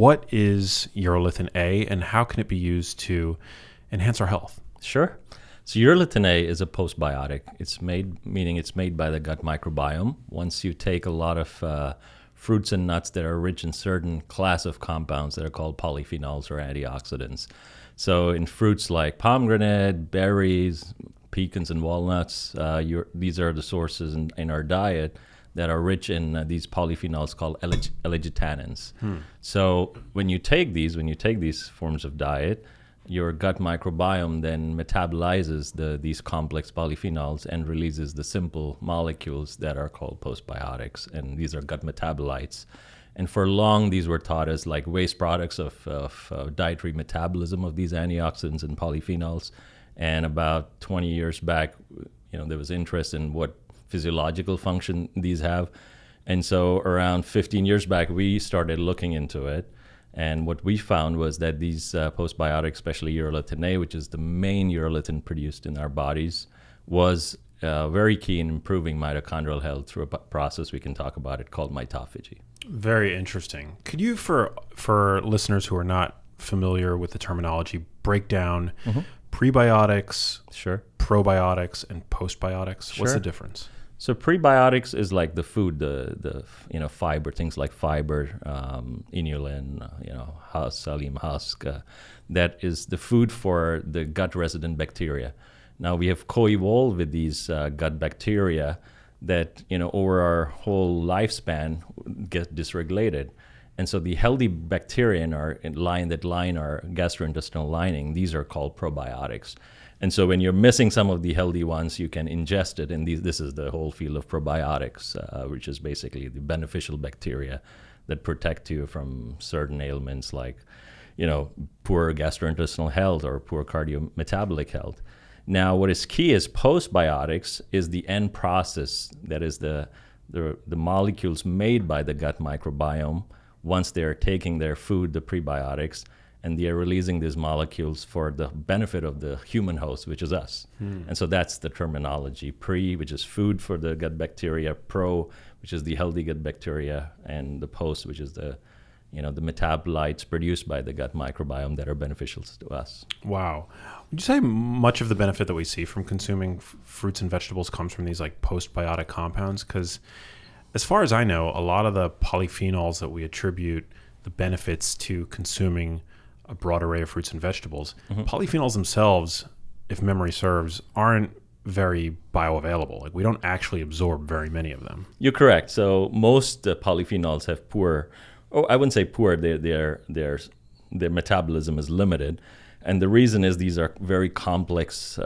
what is Urolithin A and how can it be used to enhance our health? Sure. So Urolithin A is a postbiotic. Meaning it's made by the gut microbiome. Once you take a lot of fruits and nuts that are rich in certain class of compounds that are called polyphenols or antioxidants. So in fruits like pomegranate, berries, pecans, and walnuts, these are the sources in our diet that are rich in these polyphenols called elegitannins. So when you take these forms of diet, your gut microbiome then metabolizes these complex polyphenols and releases the simple molecules that are called postbiotics, and these are gut metabolites. And for long, these were taught as like waste products of dietary metabolism of these antioxidants and polyphenols. And about 20 years back, there was interest in what physiological function these have. And so around 15 years back, we started looking into it. And what we found was that these postbiotics, especially Urolithin A, which is the main urolithin produced in our bodies, was very key in improving mitochondrial health through a process we can talk about it called mitophagy. Very interesting. Could you, for listeners who are not familiar with the terminology, break down prebiotics, Sure, probiotics, and postbiotics? Sure. What's the difference? So prebiotics is like the food, the fiber, things like fiber, inulin, psyllium husk. That is the food for the gut resident bacteria. Now we have co-evolved with these gut bacteria that over our whole lifespan get dysregulated. And so the healthy bacteria that line our gastrointestinal lining, these are called probiotics. And so when you're missing some of the healthy ones, you can ingest it. And this is the whole field of probiotics, which is basically the beneficial bacteria that protect you from certain ailments like, poor gastrointestinal health or poor cardiometabolic health. Now, what is key is postbiotics is the end process, that is the molecules made by the gut microbiome once they're taking their food, the prebiotics, and they are releasing these molecules for the benefit of the human host, which is us. And so that's the terminology. Pre, which is food for the gut bacteria, pro, which is the healthy gut bacteria, and the post, which is the metabolites produced by the gut microbiome that are beneficial to us. Wow. Would you say much of the benefit that we see from consuming fruits and vegetables comes from these like postbiotic compounds? Because as far as I know, a lot of the polyphenols that we attribute the benefits to consuming a broad array of fruits and vegetables, polyphenols themselves, if memory serves, aren't very bioavailable. Like we don't actually absorb very many of them. You're correct. So most polyphenols have I wouldn't say poor, their metabolism is limited. And the reason is these are very complex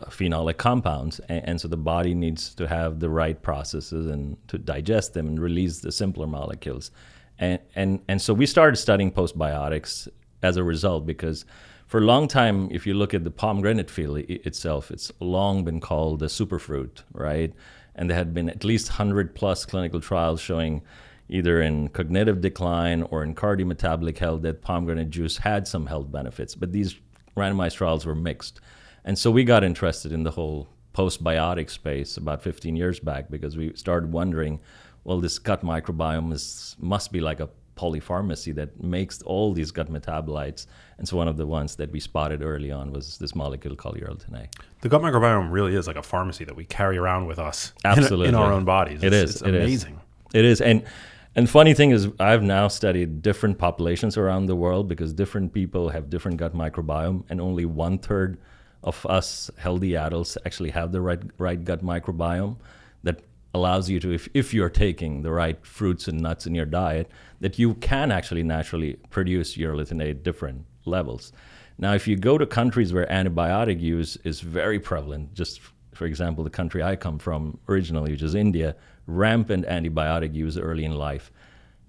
phenolic compounds. And so the body needs to have the right processes and to digest them and release the simpler molecules. And so we started studying postbiotics as a result, because for a long time, if you look at the pomegranate field itself, it's long been called the superfruit, right? And there had been at least 100 plus clinical trials showing either in cognitive decline or in cardiometabolic health that pomegranate juice had some health benefits, but these randomized trials were mixed. And so we got interested in the whole postbiotic space about 15 years back, because we started wondering, well, this gut microbiome must be like a polypharmacy that makes all these gut metabolites. And so one of the ones that we spotted early on was this molecule called Urolithin A. The gut microbiome really is like a pharmacy that we carry around with us. Absolutely. in our own bodies. It's amazing. It is. And funny thing is, I've now studied different populations around the world, because different people have different gut microbiome, and only 1/3 of us healthy adults actually have the right gut microbiome that allows you to, if you're taking the right fruits and nuts in your diet, that you can actually naturally produce Urolithin A at different levels. Now, if you go to countries where antibiotic use is very prevalent, just for example, the country I come from originally, which is India, rampant antibiotic use early in life.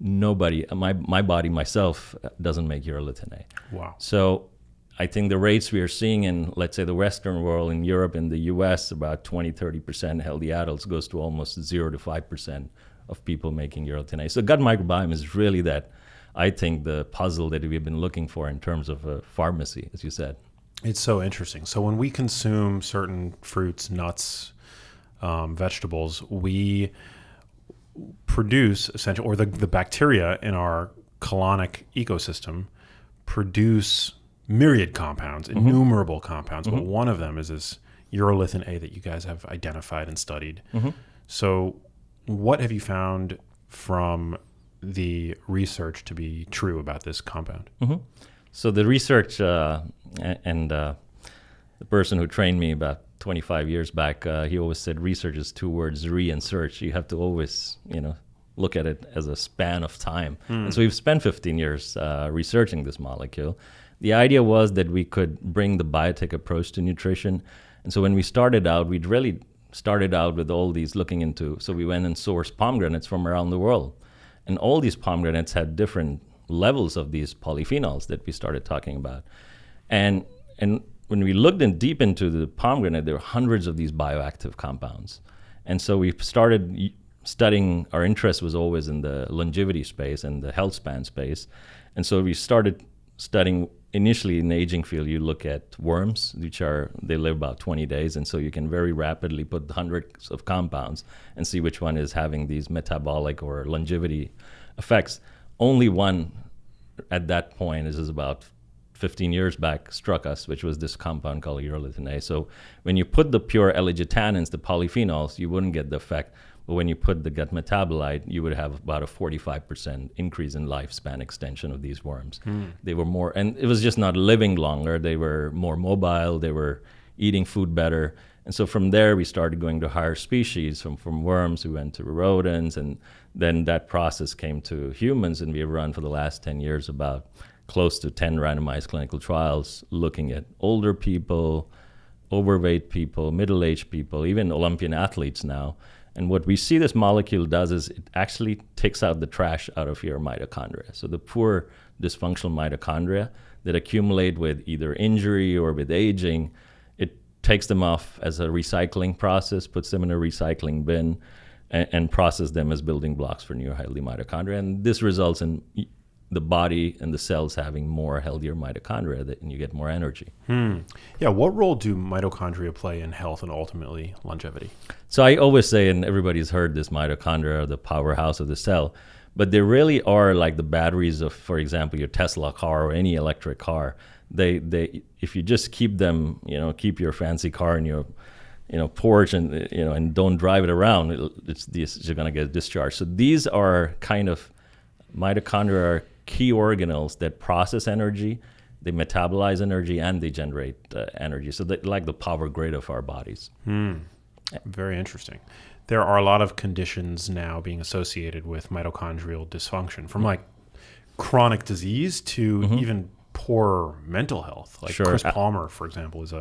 Nobody, my body, myself, doesn't make Urolithin A. Wow. So I think the rates we are seeing in, let's say, the Western world, in Europe, in the US, about 20-30% healthy adults, goes to almost 0 to 5% of people making Urolithin A. So gut microbiome is really that, I think, the puzzle that we've been looking for in terms of a pharmacy, as you said. It's so interesting. So when we consume certain fruits, nuts, vegetables, we produce essentially, or the bacteria in our colonic ecosystem produce myriad compounds, innumerable compounds, but one of them is this Urolithin A that you guys have identified and studied. So what have you found from the research to be true about this compound? So the research and the person who trained me about 25 years back, he always said research is two words, re and search. You have to always, look at it as a span of time. And so we've spent 15 years researching this molecule. The idea was that we could bring the biotech approach to nutrition. And so when we started out, we'd really started out with all these looking into, so we went and sourced pomegranates from around the world. And all these pomegranates had different levels of these polyphenols that we started talking about. And when we looked in deep into the pomegranate, there were hundreds of these bioactive compounds. And so we started studying, our interest was always in the longevity space and the health span space. And so we started studying, initially in the aging field, you look at worms, they live about 20 days. And so you can very rapidly put hundreds of compounds and see which one is having these metabolic or longevity effects. Only one at that point, this is about 15 years back, struck us, which was this compound called Urolithin A. So when you put the pure L-glutanins, the polyphenols, you wouldn't get the effect. But when you put the gut metabolite, you would have about a 45% increase in lifespan extension of these worms. They were more, and it was just not living longer. They were more mobile. They were eating food better. And so from there, we started going to higher species. From worms, we went to rodents, and then that process came to humans. And we have run for the last 10 years about close to 10 randomized clinical trials looking at older people, overweight people, middle-aged people, even Olympian athletes now. And what we see this molecule does is it actually takes out the trash out of your mitochondria. So the poor dysfunctional mitochondria that accumulate with either injury or with aging, it takes them off as a recycling process, puts them in a recycling bin, and processes them as building blocks for new healthy mitochondria. And this results in the body and the cells having more healthier mitochondria, and you get more energy. Yeah, what role do mitochondria play in health and ultimately longevity? So I always say, and everybody's heard this, mitochondria are the powerhouse of the cell, but they really are like the batteries of, for example, your Tesla car or any electric car. They if you just keep them, keep your fancy car in your porch and don't drive it around, you're going to get discharged. So these are kind of, mitochondria are key organelles that process energy, they metabolize energy, and they generate energy. So they're like the power grid of our bodies. Very interesting. There are a lot of conditions now being associated with mitochondrial dysfunction, from like chronic disease to even poor mental health. Like Chris Palmer, for example, is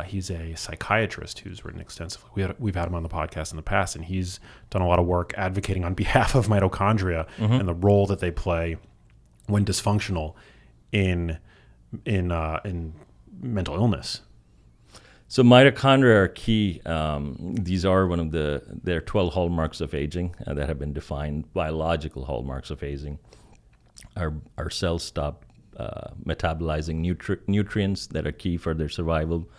he's a psychiatrist who's written extensively. We've had him on the podcast in the past, and he's done a lot of work advocating on behalf of mitochondria and the role that they play when dysfunctional in mental illness. So mitochondria are key. These are there are 12 hallmarks of aging that have been defined, biological hallmarks of aging. Our cells stop metabolizing nutrients that are key for their survival,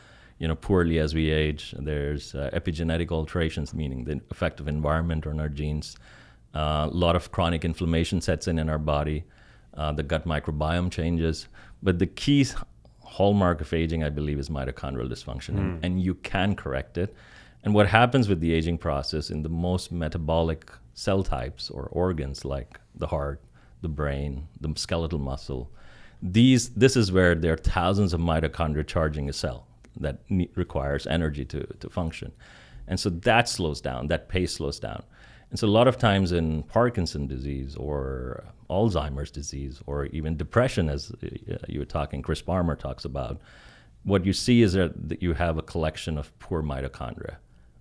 poorly as we age. There's epigenetic alterations, meaning the effect of environment on our genes. A lot of chronic inflammation sets in our body. The gut microbiome changes. But the key hallmark of aging, I believe, is mitochondrial dysfunction, and you can correct it. And what happens with the aging process in the most metabolic cell types or organs like the heart, the brain, the skeletal muscle, this is where there are thousands of mitochondria charging a cell that requires energy to function. And so that slows down, that pace slows down. And so a lot of times in Parkinson's disease or Alzheimer's disease or even depression, as you were talking, Chris Palmer talks about, what you see is that you have a collection of poor mitochondria.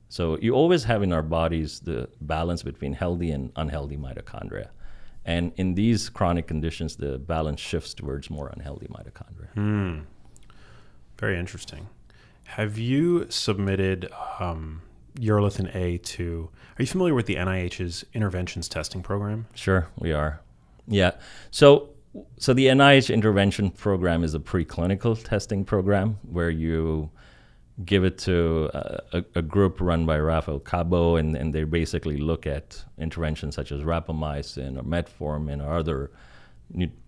So you always have in our bodies the balance between healthy and unhealthy mitochondria. And in these chronic conditions, the balance shifts towards more unhealthy mitochondria. Very interesting. Have you submitted Urolithin A to, are you familiar with the NIH's interventions testing program? Sure, we are. Yeah. So the NIH intervention program is a preclinical testing program where you give it to a group run by Rafael Cabo, and they basically look at interventions such as rapamycin or metformin or other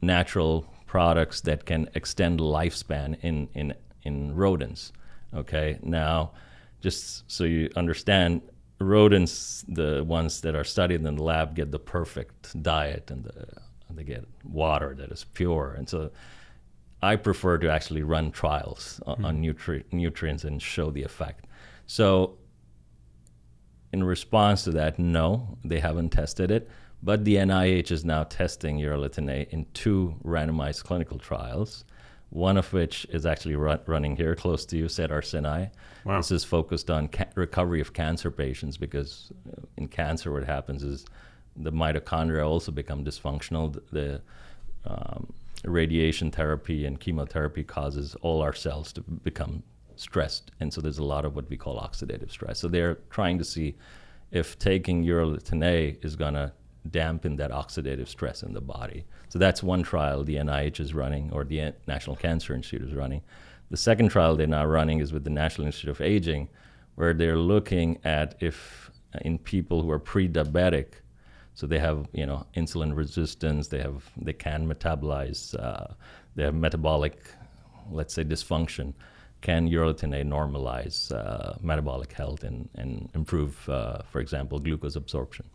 natural products that can extend lifespan in rodents. Okay, now just so you understand, rodents, the ones that are studied in the lab, get the perfect diet and they get water that is pure, and so I prefer to actually run trials on nutrients and show the effect. So in response to that, no, they haven't tested it, but the NIH is now testing Urolithin A in 2 randomized clinical trials, one of which is actually running here close to you, Cedar Sinai. Wow. This is focused on recovery of cancer patients, because in cancer what happens is the mitochondria also become dysfunctional. The radiation therapy and chemotherapy causes all our cells to become stressed, and so there's a lot of what we call oxidative stress. So they're trying to see if taking Urolithin A is going to dampen that oxidative stress in the body. So that's one trial the NIH is running, or the National Cancer Institute is running. The second trial they're now running is with the National Institute of Aging, where they're looking at if in people who are pre-diabetic, so they have, insulin resistance, they can metabolize, they have metabolic, let's say, dysfunction. Can Urolithin A normalize metabolic health and improve, for example, glucose absorption?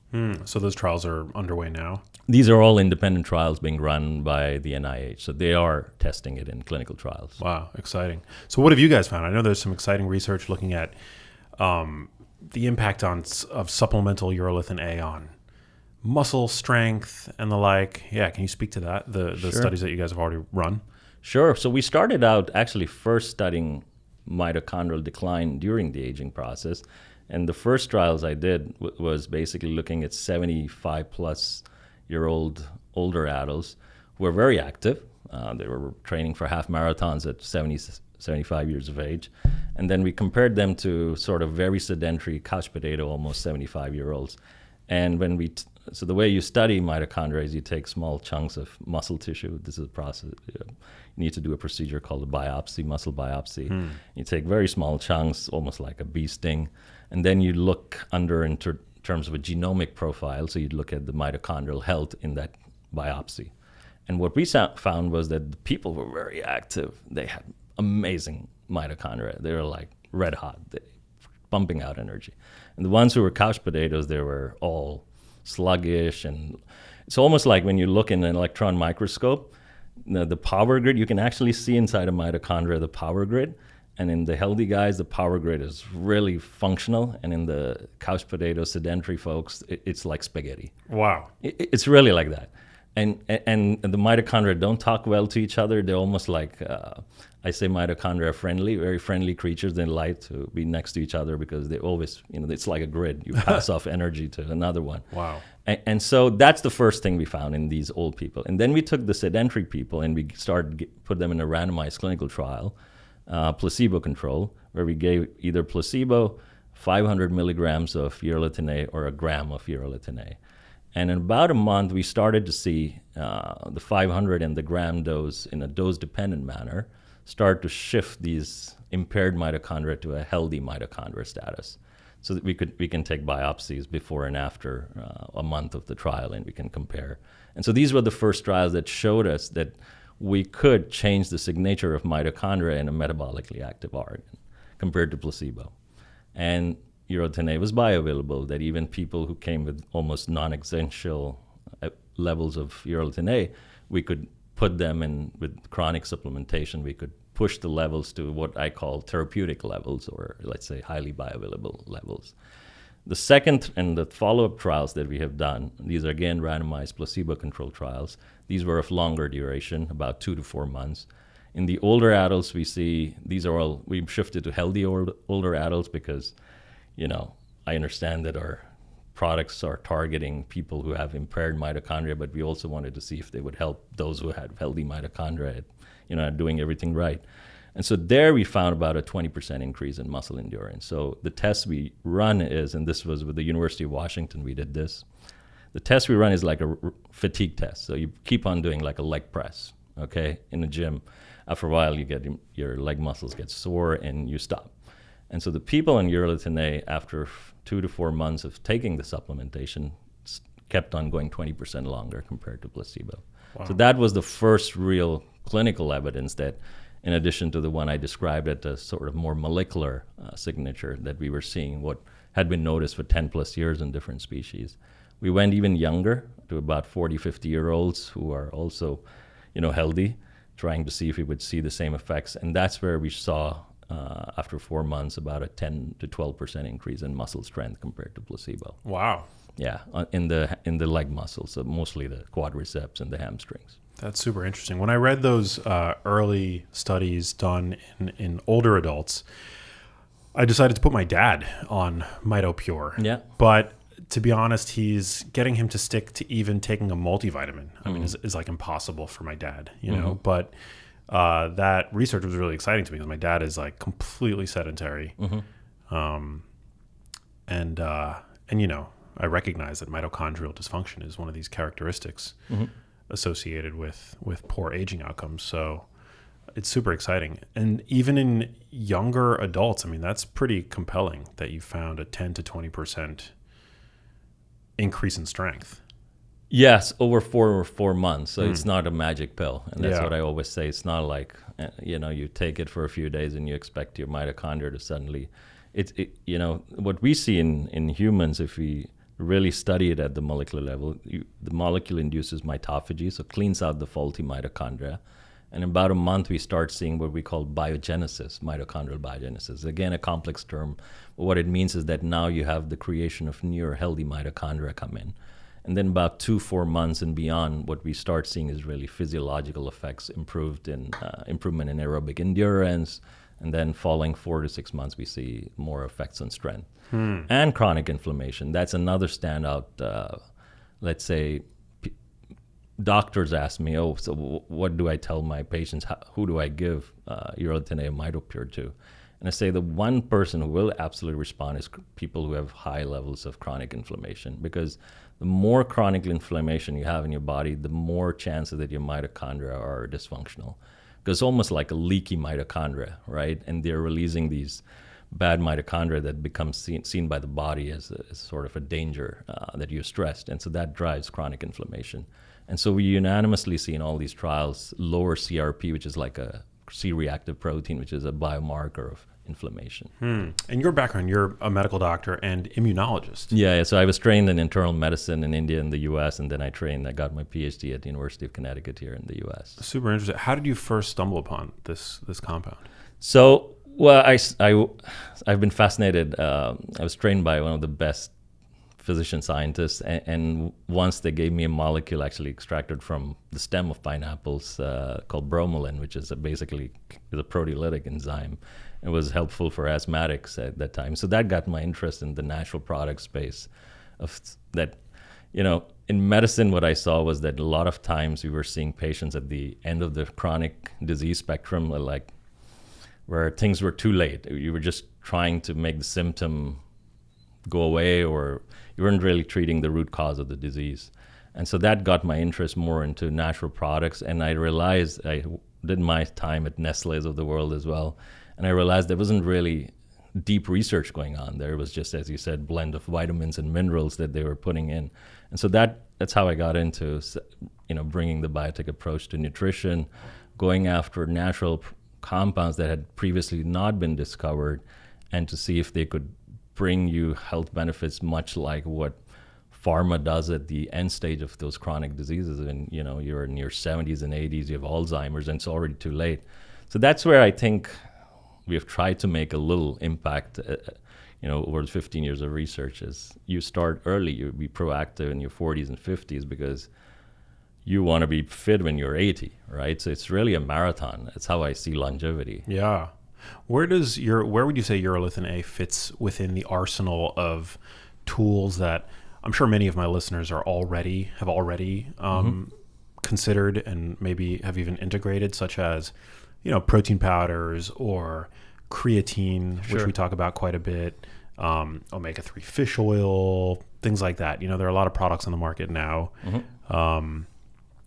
So those trials are underway now? These are all independent trials being run by the NIH, so they are testing it in clinical trials. Wow, exciting. So what have you guys found? I know there's some exciting research looking at the impact of supplemental Urolithin A on muscle strength and the like. Yeah, can you speak to that, the Sure. studies that you guys have already run? Sure. So we started out actually first studying mitochondrial decline during the aging process. And the first trials I did was basically looking at 75-plus-year-old older adults who were very active. They were training for half marathons at 70, 75 years of age. And then we compared them to sort of very sedentary, couch potato, almost 75-year-olds. And when so the way you study mitochondria is you take small chunks of muscle tissue. This is a process. You need to do a procedure called a biopsy, muscle biopsy. You take very small chunks, almost like a bee sting, and then you look under in terms of a genomic profile. So you'd look at the mitochondrial health in that biopsy. And what we found was that the people who were very active, they had amazing mitochondria. They were like red hot, pumping out energy. And the ones who were couch potatoes, they were all sluggish. And it's almost like when you look in an electron microscope, the power grid, you can actually see inside a mitochondria the power grid. And in the healthy guys, the power grid is really functional. And in the couch potato sedentary folks, it's like spaghetti. Wow. It's really like that. And the mitochondria don't talk well to each other. They're almost like, I say mitochondria friendly, very friendly creatures. They like to be next to each other because they always, it's like a grid. You pass off energy to another one. Wow. And so that's the first thing we found in these old people. And then we took the sedentary people and we started put them in a randomized clinical trial, placebo control, where we gave either placebo, 500 milligrams of Urolithin A, or a gram of Urolithin A. And in about a month, we started to see the 500 and the gram dose in a dose-dependent manner start to shift these impaired mitochondria to a healthy mitochondria status. So that we can take biopsies before and after a month of the trial, and we can compare. And so these were the first trials that showed us that we could change the signature of mitochondria in a metabolically active organ compared to placebo. And Urolithin A was bioavailable, that even people who came with almost non-essential levels of Urolithin A, we could put them in with chronic supplementation. We could push the levels to what I call therapeutic levels, or let's say highly bioavailable levels. The second and the follow-up trials that we have done, these are again randomized placebo-controlled trials. These were of longer duration, about 2 to 4 months. In the older adults, we see these are all, we've shifted to healthy older adults because I understand that our products are targeting people who have impaired mitochondria, but we also wanted to see if they would help those who had healthy mitochondria at, doing everything right. And so there we found about a 20% increase in muscle endurance. So the test we run is, and this was with the University of Washington, we did this. The test we run is like a fatigue test. So you keep on doing like a leg press, okay, in the gym. After a while, you get your leg muscles get sore and you stop. And so the people on Urolithin A, after 2 to 4 months of taking the supplementation, kept on going 20% longer compared to placebo. Wow. So that was the first real clinical evidence that, in addition to the one I described at a sort of more molecular signature, that we were seeing what had been noticed for 10 plus years in different species. We went even younger to about 40, 50-year-olds who are also, healthy, trying to see if we would see the same effects. And that's where we saw, after 4 months, about a 10 to 12% increase in muscle strength compared to placebo. Wow. Yeah, in the leg muscles, so mostly the quadriceps and the hamstrings. That's super interesting. When I read those early studies done in older adults, I decided to put my dad on Mitopure. Yeah. But to be honest, getting him to stick to even taking a multivitamin, I mean, is like impossible for my dad, know? But that research was really exciting to me because my dad is like completely sedentary. And I recognize that mitochondrial dysfunction is one of these characteristics associated with poor aging outcomes. So it's super exciting. And even in younger adults, I mean, that's pretty compelling that you found a 10 to 20% increase in strength. Yes, over 4 months. So it's not a magic pill. And that's Yeah. what I always say. It's not like, you take it for a few days and you expect your mitochondria to suddenly, what we see in humans, if we really study it at the molecular level, the molecule induces mitophagy, so cleans out the faulty mitochondria. And in about a month, we start seeing what we call biogenesis, mitochondrial biogenesis. Again, a complex term. But what it means is that now you have the creation of newer healthy mitochondria come in. And then about 2-4 months and beyond, what we start seeing is really physiological effects, improvement in aerobic endurance. And then following 4 to 6 months, we see more effects on strength. And chronic inflammation. That's another standout. Let's say doctors ask me, so what do I tell my patients? Who do I give Urolithin A Mitopure to? And I say the one person who will absolutely respond is people who have high levels of chronic inflammation, because the more chronic inflammation you have in your body, the more chances that your mitochondria are dysfunctional. Because it's almost like a leaky mitochondria, right? And they're releasing these bad mitochondria that becomes seen by the body as sort of a danger that you're stressed. And so that drives chronic inflammation. And so we unanimously see in all these trials lower CRP, which is like a C-reactive protein, which is a biomarker of inflammation. And your background, you're a medical doctor and immunologist. Yeah, so I was trained in internal medicine in India and the US, and then I got my PhD at the University of Connecticut here in the US. Super interesting. How did you first stumble upon this compound? So, well, I've been fascinated. I was trained by one of the best physician scientists, and once they gave me a molecule actually extracted from the stem of pineapples called bromelain, which is basically a proteolytic enzyme. It was helpful for asthmatics at that time. So that got my interest in the natural product space. In medicine, what I saw was that a lot of times we were seeing patients at the end of the chronic disease spectrum, like where things were too late. You were just trying to make the symptom go away, or you weren't really treating the root cause of the disease. And so that got my interest more into natural products. And I realized, I did my time at Nestle's of the world as well, and I realized there wasn't really deep research going on. There was just, as you said, blend of vitamins and minerals that they were putting in. And so that's how I got into, bringing the biotech approach to nutrition, going after natural compounds that had previously not been discovered, and to see if they could bring you health benefits, much like what pharma does at the end stage of those chronic diseases. And you're in your 70s and 80s, you have Alzheimer's, and it's already too late. So that's where I think we have tried to make a little impact. Over 15 years of research, is you start early, you be proactive in your 40s and 50s, because you want to be fit when you're 80, right? So it's really a marathon. That's how I see longevity. Yeah. Where would you say Urolithin A fits within the arsenal of tools that I'm sure many of my listeners have already considered and maybe have even integrated, such as, protein powders or creatine, which we talk about quite a bit, omega-3 fish oil, things like that. There are a lot of products on the market now.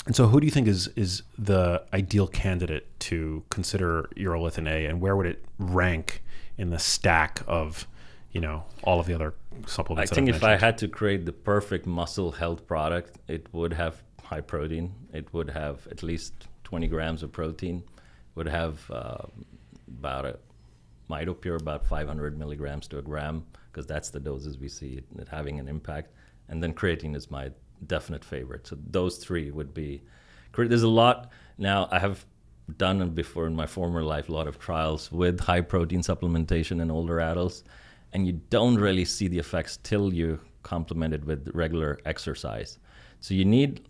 And so who do you think is the ideal candidate to consider Urolithin A, and where would it rank in the stack of, all of the other I supplements. think if I had to create the perfect muscle health product, it would have high protein. It would have at least 20 grams of protein. Would have about a Mitopure, about 500 milligrams to a gram, because that's the doses we see it having an impact. And then creatine is my definite favorite. So those three would be. There's a lot. Now, I have done before in my former life a lot of trials with high protein supplementation in older adults, and you don't really see the effects till you complement it with regular exercise. So you need,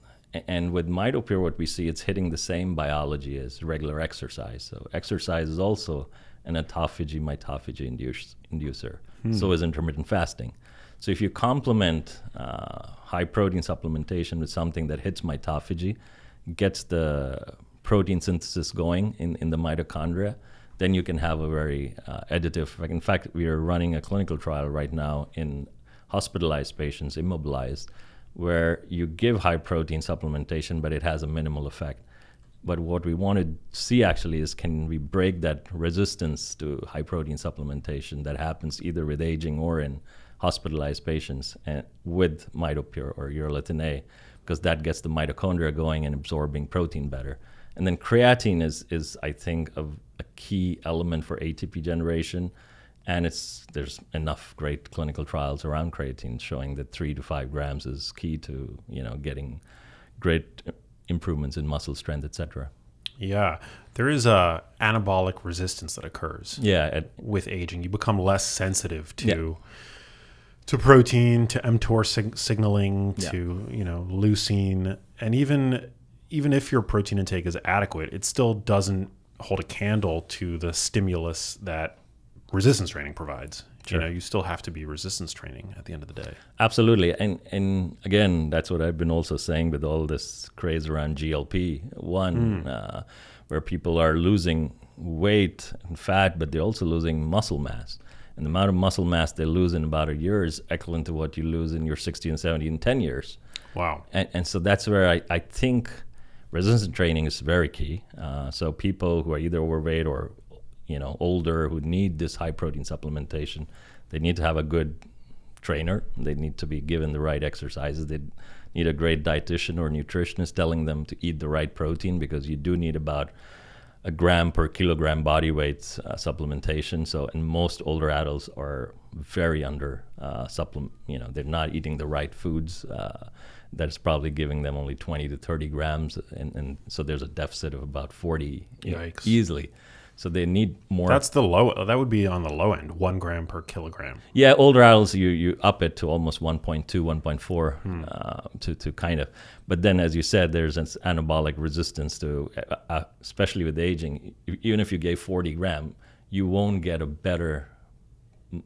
and with Mitopure, what we see, it's hitting the same biology as regular exercise. So exercise is also an autophagy, mitophagy inducer. So is intermittent fasting. So if you complement high protein supplementation with something that hits mitophagy, gets the protein synthesis going in the mitochondria, then you can have a very additive effect. In fact, we are running a clinical trial right now in hospitalized patients, immobilized, where you give high protein supplementation, but it has a minimal effect. But what we want to see actually is, can we break that resistance to high protein supplementation that happens either with aging or in hospitalized patients with Mitopure or Urolithin A, because that gets the mitochondria going and absorbing protein better. And then creatine is I think, a key element for ATP generation. And there's enough great clinical trials around creatine showing that 3 to 5 grams is key to getting great improvements in muscle strength, etc. Yeah, there is a anabolic resistance that occurs. Yeah, with aging, you become less sensitive to protein, to mTOR signaling, to leucine, and even if your protein intake is adequate, it still doesn't hold a candle to the stimulus that resistance training provides. Sure. You still have to be resistance training at the end of the day. Absolutely. And again, that's what I've been also saying with all this craze around GLP-1, where people are losing weight and fat, but they're also losing muscle mass. And the amount of muscle mass they lose in about a year is equivalent to what you lose in your 60 and 70 in 10 years. Wow. And so that's where I think resistance training is very key. So people who are either overweight or older, who need this high protein supplementation, they need to have a good trainer. They need to be given the right exercises. They need a great dietitian or nutritionist telling them to eat the right protein, because you do need about a gram per kilogram body weight supplementation. So, and most older adults are very under they're not eating the right foods. That's probably giving them only 20 to 30 grams. And so there's a deficit of about 40 easily. So they need more. That's the low. That would be on the low end, 1 gram per kilogram. Yeah, older adults, you up it to almost 1.2, 1.4 to kind of. But then, as you said, there's an anabolic resistance to, especially with aging. Even if you gave 40 gram, you won't get a better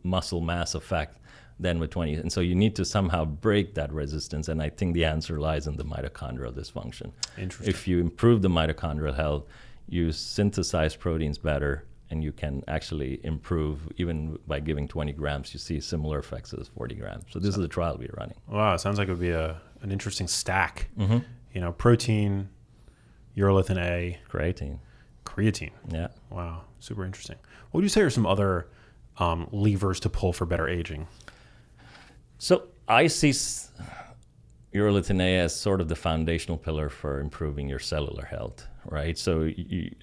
muscle mass effect than with 20. And so you need to somehow break that resistance. And I think the answer lies in the mitochondrial dysfunction. Interesting. If you improve the mitochondrial health, you synthesize proteins better, and you can actually improve even by giving 20 grams. You see similar effects as 40 grams. So this is a trial we're running. Wow, it sounds like it would be an interesting stack. Mm-hmm. Protein, Urolithin A, creatine. Yeah. Wow, super interesting. What would you say are some other levers to pull for better aging? So I see Urolithin A as sort of the foundational pillar for improving your cellular health, right? So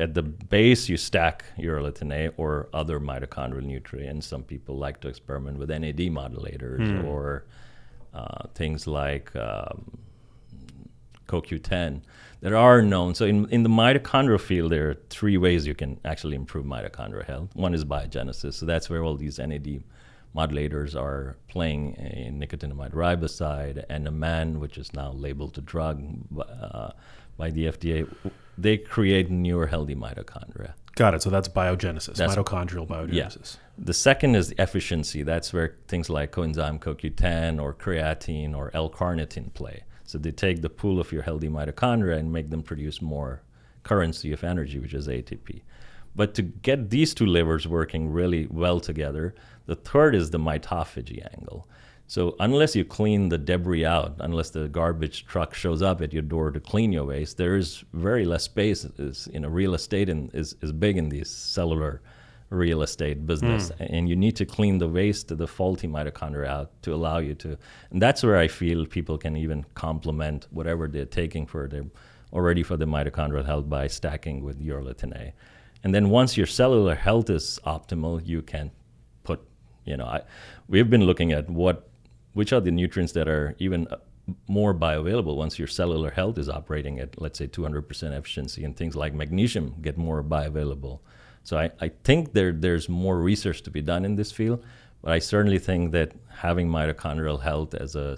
at the base, you stack Urolithin A or other mitochondrial nutrients. Some people like to experiment with NAD modulators or things like CoQ10 that are known. So in the mitochondrial field, there are 3 ways you can actually improve mitochondrial health. One is biogenesis. So that's where all these NAD modulators are playing in nicotinamide riboside, and NMN, which is now labeled a drug by the FDA. They create newer healthy mitochondria. Got it. So that's biogenesis, mitochondrial biogenesis. Yeah. The second is the efficiency. That's where things like coenzyme CoQ10 or creatine or L-carnitine play. So they take the pool of your healthy mitochondria and make them produce more currency of energy, which is ATP. But to get these 2 levers working really well together, the third is the mitophagy angle. So unless you clean the debris out, unless the garbage truck shows up at your door to clean your waste, there is very less space. Real estate is big in these cellular real estate business, and you need to clean the waste, the faulty mitochondria out to allow you to. And that's where I feel people can even complement whatever they're taking for their mitochondrial health by stacking with Urolithin A. And then once your cellular health is optimal, you can put, we've been looking at which are the nutrients that are even more bioavailable once your cellular health is operating at, let's say, 200% efficiency, and things like magnesium get more bioavailable. So I think there's more research to be done in this field, but I certainly think that having mitochondrial health as a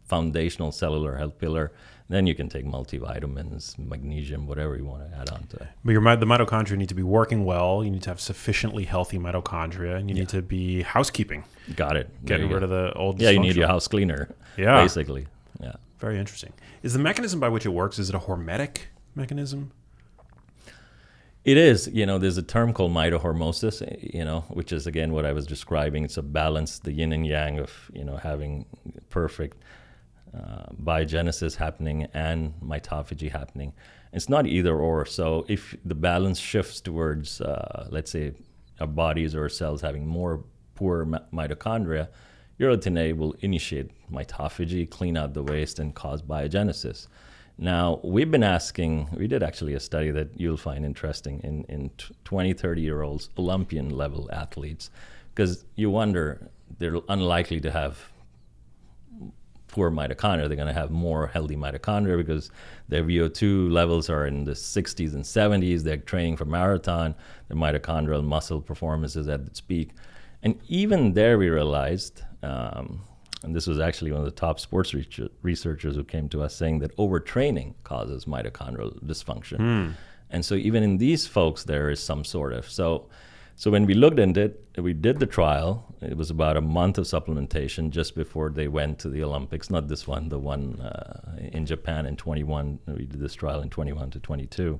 foundational cellular health pillar, then you can take multivitamins, magnesium, whatever you want to add on to it. But the mitochondria need to be working well. You need to have sufficiently healthy mitochondria, and you need to be housekeeping. Got it. Getting rid of the old you need your house cleaner, basically. Yeah. Very interesting. Is the mechanism by which it works, is it a hormetic mechanism? It is. There's a term called mitohormesis, which is, again, what I was describing. It's a balance, the yin and yang of, having perfect biogenesis happening and mitophagy happening. It's not either or. So if the balance shifts towards, let's say, our bodies or our cells having more poor mitochondria, Urolithin A will initiate mitophagy, clean out the waste, and cause biogenesis. Now, we've been asking, we did actually a study that you'll find interesting in 20, 30-year-olds, Olympian level athletes, because you wonder, they're unlikely to have poor mitochondria. They're going to have more healthy mitochondria because their VO2 levels are in the 60s and 70s. They're training for marathon. Their mitochondrial muscle performance is at its peak. And even there we realized, and this was actually one of the top sports researchers who came to us saying that overtraining causes mitochondrial dysfunction. And so even in these folks, there is some sort of. So when we looked into it, we did the trial. It was about a month of supplementation just before they went to the Olympics. Not this one, the one in Japan in 21. We did this trial in 21 to 22.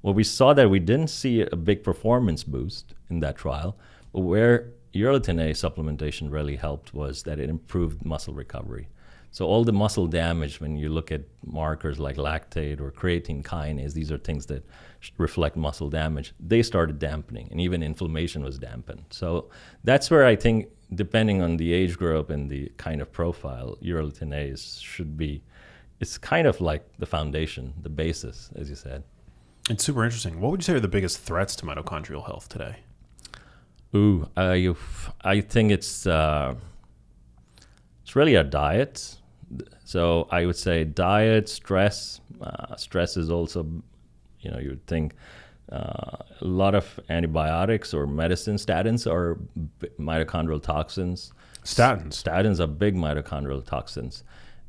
Well, we saw that we didn't see a big performance boost in that trial, but where Urolithin A supplementation really helped was that it improved muscle recovery. So all the muscle damage, when you look at markers like lactate or creatine kinase, these are things that reflect muscle damage, they started dampening, and even inflammation was dampened. So that's where I think, depending on the age group and the kind of profile, Urolithin A should be, it's kind of like the foundation, the basis, as you said. It's super interesting. What would you say are the biggest threats to mitochondrial health today? I think it's really our diet. So I would say diet, stress. Stress is also, you would think a lot of antibiotics or medicine, statins are mitochondrial toxins. Statins are big mitochondrial toxins.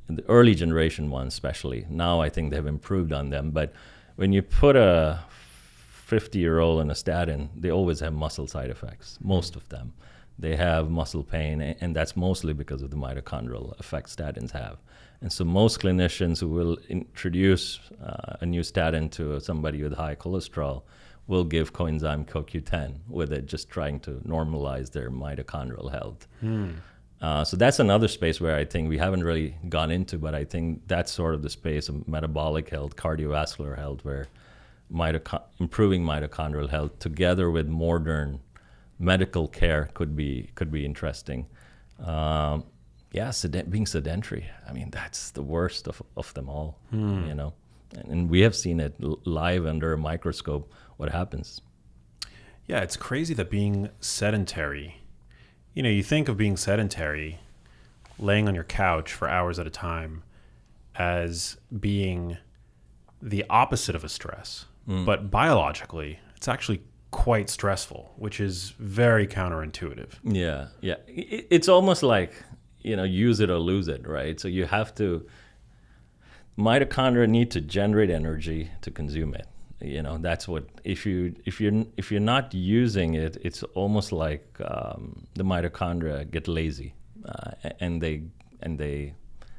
In the early generation ones especially. Now I think they've improved on them. But when you put a 50-year-old on a statin, they always have muscle side effects, most of them. They have muscle pain, and that's mostly because of the mitochondrial effects statins have. And so most clinicians who will introduce a new statin to somebody with high cholesterol will give coenzyme CoQ10 with it, just trying to normalize their mitochondrial health. So that's another space where I think we haven't really gone into, but I think that's sort of the space of metabolic health, cardiovascular health, where improving mitochondrial health together with modern medical care could be interesting. Being sedentary, I mean, that's the worst of them all, and we have seen it live under a microscope, what happens. Yeah, it's crazy that being sedentary, you think of being sedentary, laying on your couch for hours at a time, as being the opposite of a stress. But biologically, it's actually quite stressful, which is very counterintuitive. Yeah. It's almost like, use it or lose it, right? So you have to, mitochondria need to generate energy to consume it. That's what, if you're not using it, it's almost like the mitochondria get lazy and they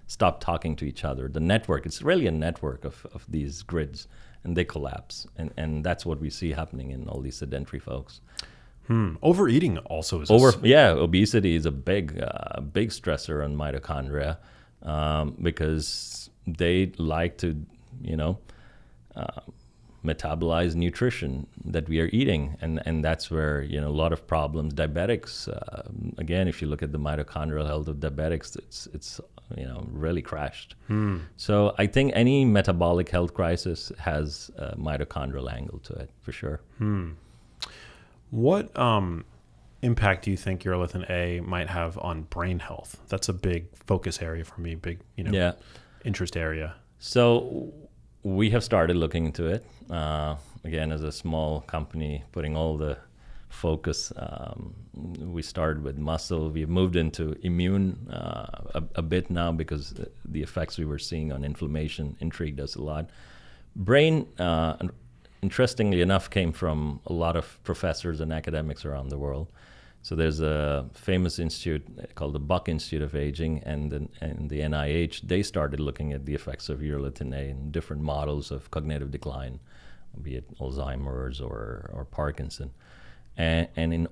stop talking to each other. The network, it's really a network of these grids, and they collapse. And that's what we see happening in all these sedentary folks. Overeating also is obesity is a big stressor on mitochondria because they like to, metabolize nutrition that we are eating, and that's where a lot of problems. Diabetics, again, if you look at the mitochondrial health of diabetics, it's really crashed. So I think any metabolic health crisis has a mitochondrial angle to it for sure. What impact do you think urolithin A might have on brain health? That's a big focus area for me, big interest area. So we have started looking into it. Again, as a small company, putting all the focus. We started with muscle. We've moved into immune a bit now because the effects we were seeing on inflammation intrigued us a lot. Brain, interestingly enough, came from a lot of professors and academics around the world. So there's a famous institute called the Buck Institute of Aging and the NIH. They started looking at the effects of urolithin A in different models of cognitive decline, be it Alzheimer's or Parkinson. And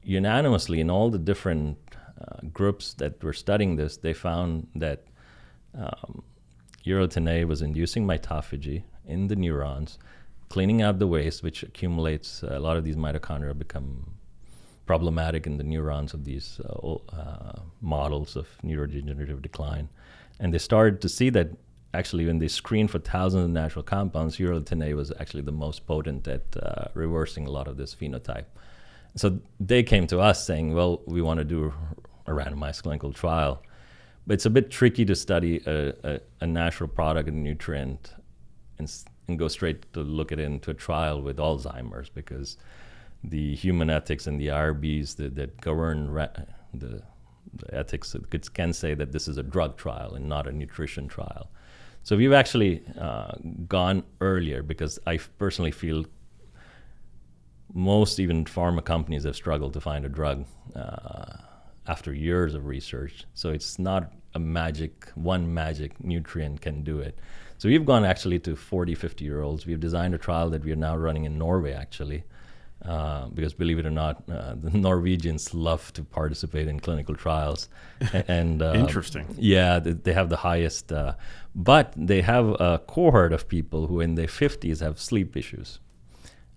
unanimously in all the different groups that were studying this, they found that urolithin A was inducing mitophagy in the neurons, cleaning out the waste, which accumulates. A lot of these mitochondria become problematic in the neurons of these models of neurodegenerative decline. And they started to see that actually when they screened for thousands of natural compounds, urolithin A was actually the most potent at reversing a lot of this phenotype. So they came to us saying, well, we want to do a randomized clinical trial. But it's a bit tricky to study a natural product and nutrient and go straight to look at it into a trial with Alzheimer's, because the human ethics and the IRBs that govern the ethics can say that this is a drug trial and not a nutrition trial. So we've actually gone earlier because I personally feel most even pharma companies have struggled to find a drug after years of research. So it's not one magic nutrient can do it. So we've gone actually to 40, 50-year-olds. We've designed a trial that we are now running in Norway actually. Because believe it or not, the Norwegians love to participate in clinical trials. And Interesting. Yeah, they have the highest, but they have a cohort of people who in their 50s have sleep issues.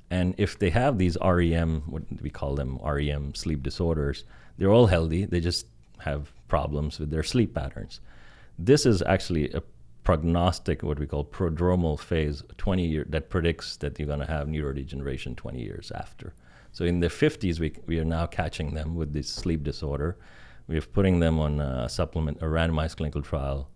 And if they have these REM, what we call them REM sleep disorders, they're all healthy. They just have problems with their sleep patterns. This is actually a prognostic, what we call prodromal phase, 20 year, that predicts that you're going to have neurodegeneration 20 years after. So in their 50s, we are now catching them with this sleep disorder. We're putting them on a randomized clinical trial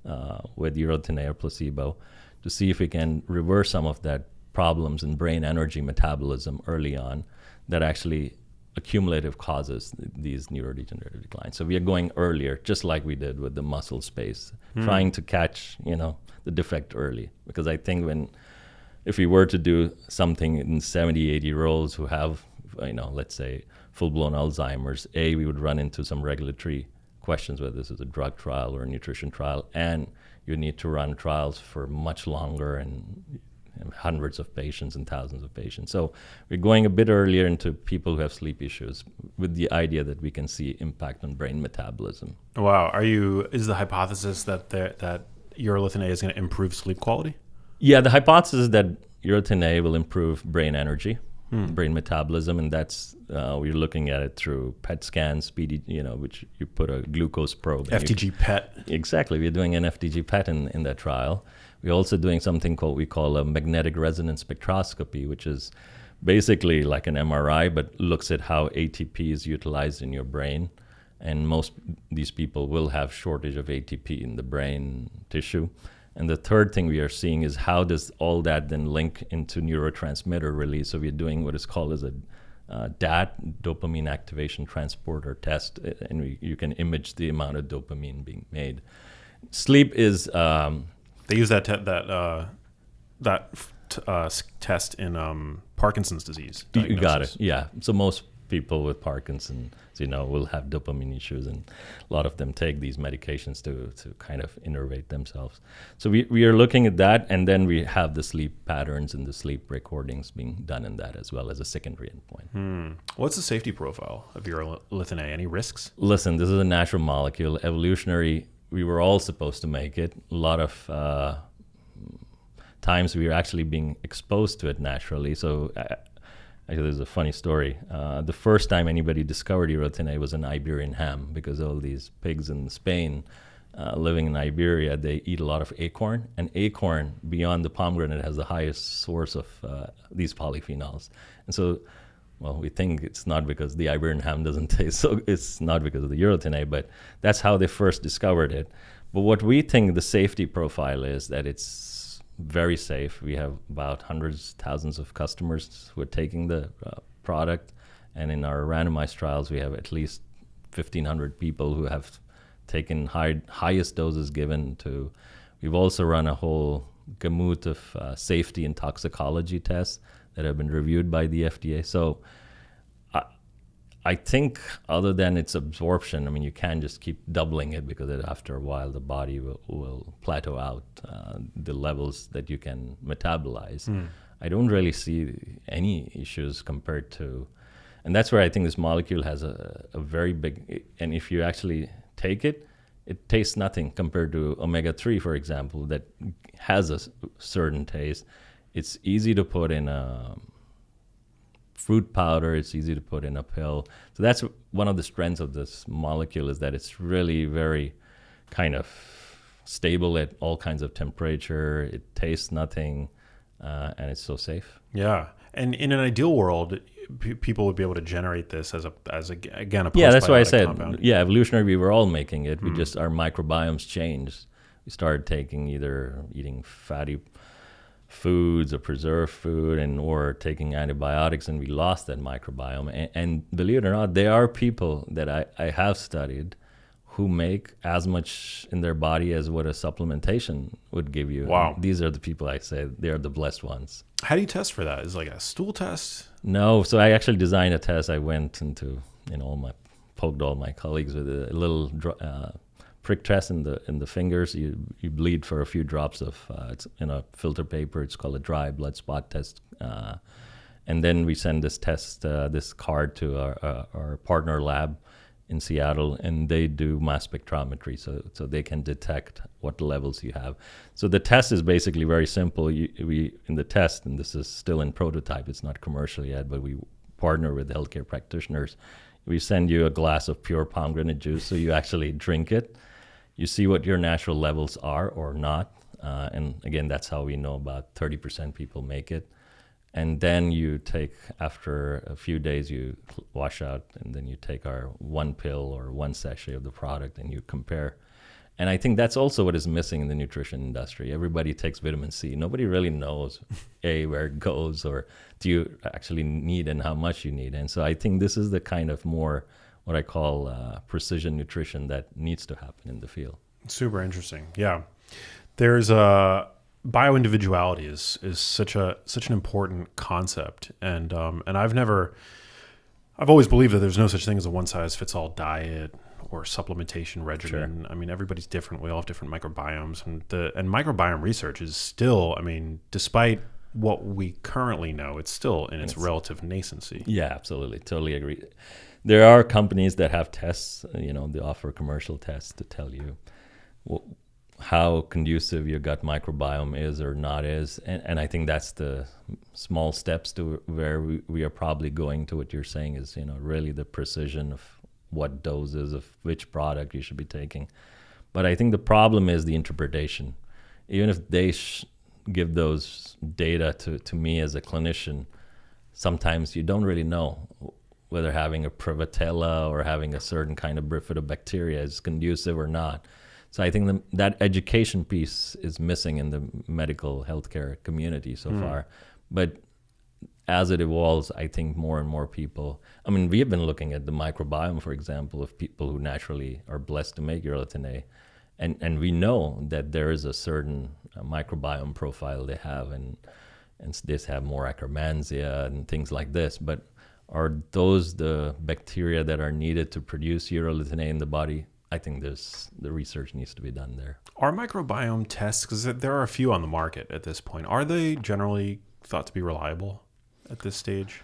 with urolithin A or placebo to see if we can reverse some of that problems in brain energy metabolism early on that actually accumulative causes these neurodegenerative declines. So we are going earlier, just like we did with the muscle space, trying to catch, the defect early. Because I think if we were to do something in 70, 80-year-olds who have, let's say full-blown Alzheimer's, we would run into some regulatory questions whether this is a drug trial or a nutrition trial, and you need to run trials for much longer and hundreds of patients and thousands of patients. So we're going a bit earlier into people who have sleep issues with the idea that we can see impact on brain metabolism. Wow. Is the hypothesis that urolithin A is going to improve sleep quality? Yeah, the hypothesis is that urolithin A will improve brain energy, brain metabolism, and that's we're looking at it through PET scans, which you put a glucose probe. FDG PET. Exactly. We're doing an FDG PET in that trial. We're also doing something we call a magnetic resonance spectroscopy, which is basically like an MRI, but looks at how ATP is utilized in your brain. And most these people will have shortage of ATP in the brain tissue. And the third thing we are seeing is how does all that then link into neurotransmitter release. So we're doing what is called as a DAT, dopamine activation transporter test, and you can image the amount of dopamine being made. Sleep is... They use that test in Parkinson's disease diagnosis. You got it. Yeah. So most people with Parkinson's, will have dopamine issues, and a lot of them take these medications to kind of innervate themselves. So we are looking at that, and then we have the sleep patterns and the sleep recordings being done in that as well as a secondary endpoint. What's the safety profile of urolithin A? Any risks? Listen, this is a natural molecule. Evolutionary, we were all supposed to make it. A lot of times we are actually being exposed to it naturally. So actually, there's a funny story. The first time anybody discovered Urolithin A was an Iberian ham, because all these pigs in Spain living in Iberia, they eat a lot of acorn. And acorn, beyond the pomegranate, has the highest source of these polyphenols. And so, well, we think it's not because the Iberian ham doesn't taste so, it's not because of the Urolithin A, but that's how they first discovered it. But what we think the safety profile is that it's very safe. We have about hundreds, thousands of customers who are taking the product. And in our randomized trials, we have at least 1,500 people who have taken highest doses given to. We've also run a whole gamut of safety and toxicology tests that have been reviewed by the FDA. So I think other than its absorption, I mean, you can't just keep doubling it, because after a while the body will plateau out the levels that you can metabolize. I don't really see any issues compared to, and that's where I think this molecule has a very big, and if you actually take it, it tastes nothing compared to omega-3, for example, that has a certain taste. It's easy to put in a fruit powder. It's easy to put in a pill. So that's one of the strengths of this molecule, is that it's really very kind of stable at all kinds of temperature. It tastes nothing, and it's so safe. Yeah. And in an ideal world, people would be able to generate this as a again, a Yeah, that's why I postbiotic said, compound. yeah, evolutionary, we were all making it. We just, our microbiomes changed. We started eating fatty foods or preserved food, or taking antibiotics, and we lost that microbiome. And believe it or not, there are people that I have studied who make as much in their body as what a supplementation would give you. Wow. And these are the people I say, they are the blessed ones. How do you test for that? Is it like a stool test? No, so I actually designed a test. I went into, poked all my colleagues with a little prick test in the fingers. You bleed for a few drops of, it's in a filter paper. It's called a dry blood spot test. And then we send this test, this card to our partner lab in Seattle, and they do mass spectrometry, so they can detect what levels you have. So the test is basically very simple. We in the test, and this is still in prototype, it's not commercial yet, but we partner with healthcare practitioners. We send you a glass of pure pomegranate juice, so you actually drink it. You see what your natural levels are or not, and again, that's how we know about 30% people make it. And then you take, after a few days, you wash out, and then you take our one pill or one sachet of the product, and you compare. And I think that's also what is missing in the nutrition industry. Everybody takes vitamin C. Nobody really knows, where it goes, or do you actually need and how much you need. And so I think this is the kind of more what I call precision nutrition that needs to happen in the field. Super interesting. Yeah. There's bioindividuality is such an important concept, and I've always believed that there's no such thing as a one size fits all diet or supplementation regimen. Sure. I mean, everybody's different. We all have different microbiomes, and microbiome research is still, I mean, despite what we currently know, it's still in its relative nascency. Yeah, absolutely, totally agree. There are companies that have tests, they offer commercial tests to tell you how conducive your gut microbiome is or not is. And I think that's the small steps to where we are probably going to what you're saying is, really the precision of what doses of which product you should be taking. But I think the problem is the interpretation. Even if they give those data to me as a clinician, sometimes you don't really know whether having a Prevotella or having a certain kind of bifidobacteria is conducive or not. So I think that education piece is missing in the medical healthcare community so far. But as it evolves, I think more and more people, I mean, we have been looking at the microbiome, for example, of people who naturally are blessed to make Urolithin A. And we know that there is a certain microbiome profile they have, and they have more Akkermansia and things like this. But are those the bacteria that are needed to produce Urolithin A in the body? I think the research needs to be done there. Are microbiome tests, because there are a few on the market at this point, are they generally thought to be reliable at this stage?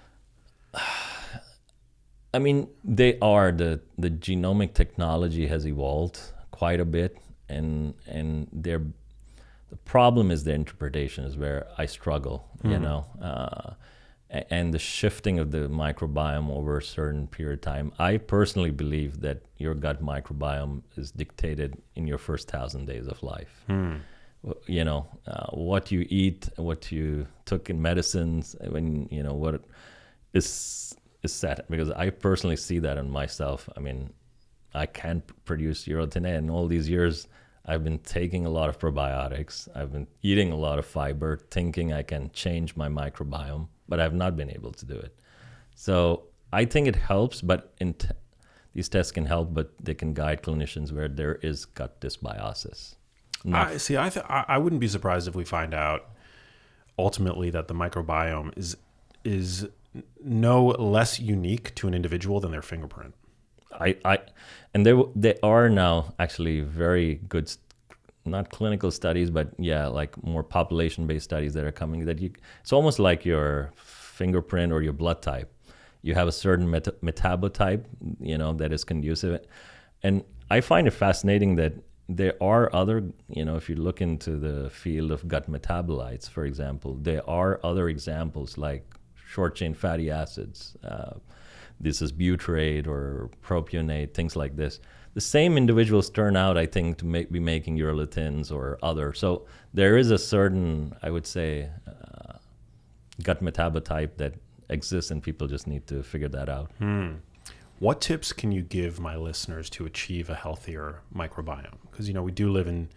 I mean, they are. The genomic technology has evolved quite a bit, and the The problem is the interpretation is where I struggle, you know, and the shifting of the microbiome over a certain period of time. I personally believe that your gut microbiome is dictated in your first 1,000 days of life. You know, what you eat, what you took in medicines, when, you know, what is set. Because I personally see that in myself. I mean, I can't produce Urolithin A, and all these years I've been taking a lot of probiotics. I've been eating a lot of fiber, thinking I can change my microbiome, but I've not been able to do it. So I think it helps, but these tests can help, but they can guide clinicians where there is gut dysbiosis. I wouldn't be surprised if we find out ultimately that the microbiome is no less unique to an individual than their fingerprint. And there are now actually very good, not clinical studies, but yeah, like more population-based studies that are coming. It's almost like your fingerprint or your blood type. You have a certain metabotype, you know, that is conducive, and I find it fascinating that there are other, you know, if you look into the field of gut metabolites, for example, there are other examples like short-chain fatty acids. This is butyrate or propionate, things like this. The same individuals turn out, I think, to be making urolithins or other. So there is a certain, I would say, gut metabotype that exists, and people just need to figure that out. What tips can you give my listeners to achieve a healthier microbiome? Because, you know, we do live in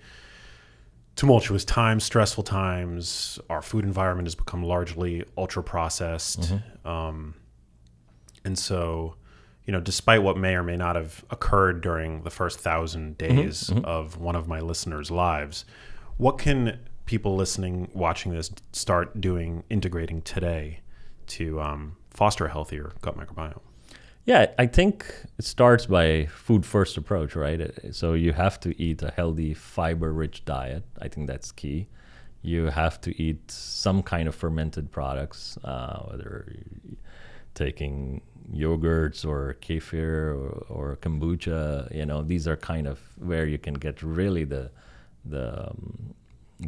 tumultuous times, stressful times. Our food environment has become largely ultra-processed. And so, you know, despite what may or may not have occurred during the first 1,000 days of one of my listeners' lives, what can people listening, watching this start doing, integrating today to foster a healthier gut microbiome? Yeah, I think it starts by a food-first approach, right? So you have to eat a healthy, fiber-rich diet. I think that's key. You have to eat some kind of fermented products, whether taking yogurts or kefir or kombucha. You know, these are kind of where you can get really the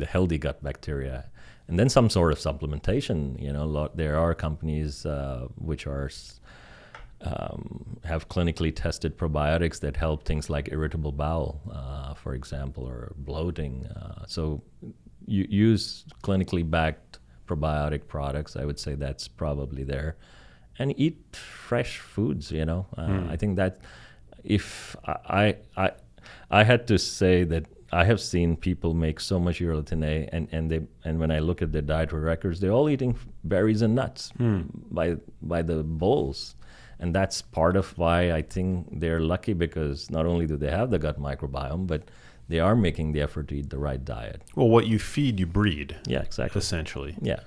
healthy gut bacteria. And then some sort of supplementation. You know, there are companies which are have clinically tested probiotics that help things like irritable bowel, for example, or bloating. So you use clinically backed probiotic products. I would say that's probably there. And eat fresh foods, you know. I think that if I had to say that I have seen people make so much Urolithin A, and when I look at their dietary records, they're all eating berries and nuts by the bowls. And that's part of why I think they're lucky, because not only do they have the gut microbiome, but they are making the effort to eat the right diet. Well, what you feed, you breed. Yeah, exactly. Essentially. Yeah.